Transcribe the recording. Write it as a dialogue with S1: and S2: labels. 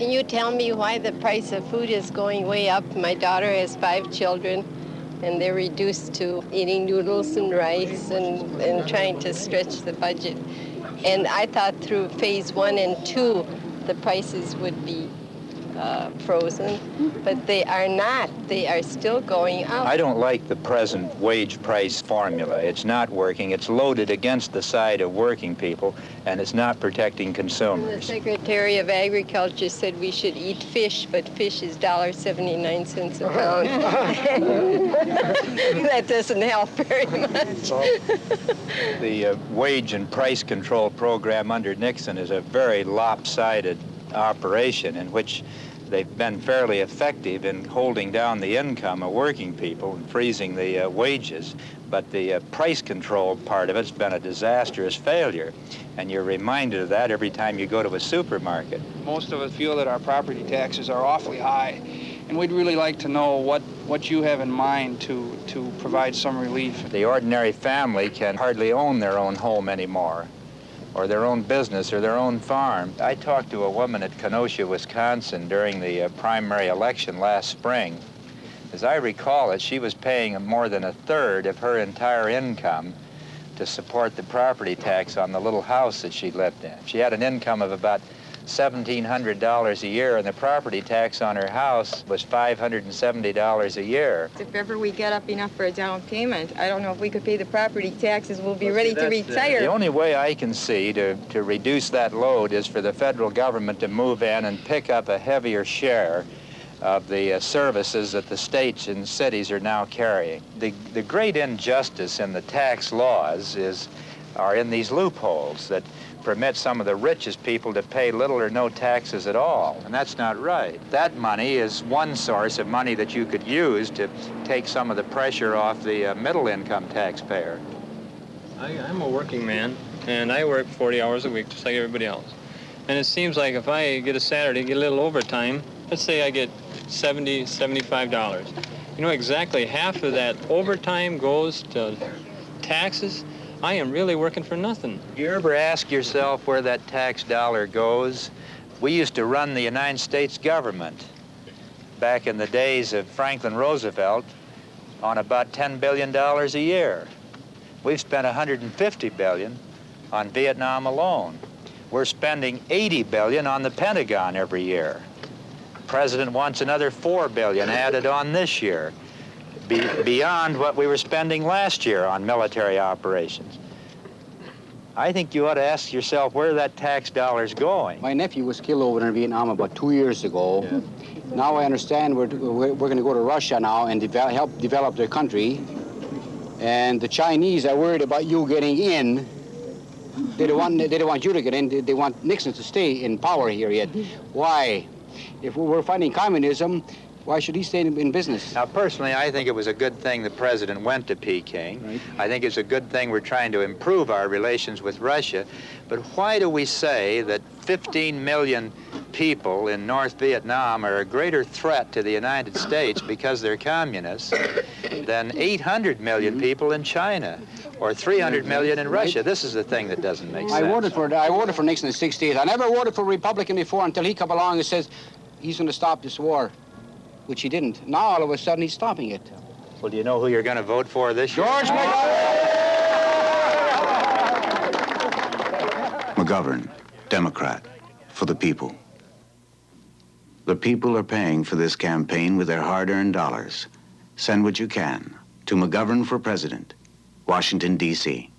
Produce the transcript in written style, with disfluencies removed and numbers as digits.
S1: Can you tell me why the price of food is going way up? My daughter has 5 children, and they're reduced to eating noodles and rice and trying to stretch the budget. And I thought through phase 1 and 2, the prices would be frozen, but they are not. They are still going up.
S2: I don't like the present wage price formula. It's not working. It's loaded against the side of working people, and it's not protecting consumers.
S1: The Secretary of Agriculture said we should eat fish, but fish is $1.79 a pound. That doesn't help very much.
S2: The wage and price control program under Nixon is a very lopsided operation in which they've been fairly effective in holding down the income of working people and freezing the wages, but the price control part of it's been a disastrous failure, and you're reminded of that every time you go to a supermarket.
S3: Most of us feel that our property taxes are awfully high, and we'd really like to know what you have in mind to provide some relief.
S2: The ordinary family can hardly own their own home anymore, or their own business, or their own farm. I talked to a woman at Kenosha, Wisconsin during the primary election last spring. As I recall it, she was paying more than a third of her entire income to support the property tax on the little house that she lived in. She had an income of about $1,700 a year, and the property tax on her house was $570 a year.
S4: If ever we get up enough for a down payment, I don't know if we could pay the property taxes. We'll be ready to retire.
S2: The only way I can see to reduce that load is for the federal government to move in and pick up a heavier share of the services that the states and cities are now carrying. The great injustice in the tax laws are in these loopholes that permit some of the richest people to pay little or no taxes at all, and that's not right. That money is one source of money that you could use to take some of the pressure off the middle-income taxpayer.
S5: I'm a working man, and I work 40 hours a week just like everybody else. And it seems like if I get a Saturday, get a little overtime, let's say I get $70, $75. You know, exactly half of that overtime goes to taxes. I am really working for nothing.
S2: You ever ask yourself where that tax dollar goes? We used to run the United States government back in the days of Franklin Roosevelt on about $10 billion a year. We've spent $150 billion on Vietnam alone. We're spending $80 billion on the Pentagon every year. The president wants another $4 billion added on this year, beyond what we were spending last year on military operations. I think you ought to ask yourself where that tax dollar's going.
S6: My nephew was killed over in Vietnam about 2 years ago. Yeah. Now I understand we're going to go to Russia now and help develop their country. And the Chinese are worried about you getting in. They don't want you to get in. They want Nixon to stay in power here yet. Why? If we're fighting communism, why should he stay in business?
S2: Now, personally, I think it was a good thing the president went to Peking. Right. I think it's a good thing we're trying to improve our relations with Russia. But why do we say that 15 million people in North Vietnam are a greater threat to the United States because they're communists than 800 million people in China or 300 million in Russia? This is the thing that doesn't make sense.
S6: I voted for Nixon in '68. I never voted for a Republican before until he come along and says he's going to stop this war, which he didn't. Now, all of a sudden, he's stopping it.
S2: Well, do you know who you're going to vote for this year?
S6: George McGovern!
S7: McGovern, Democrat, for the people. The people are paying for this campaign with their hard-earned dollars. Send what you can to McGovern for President, Washington, D.C.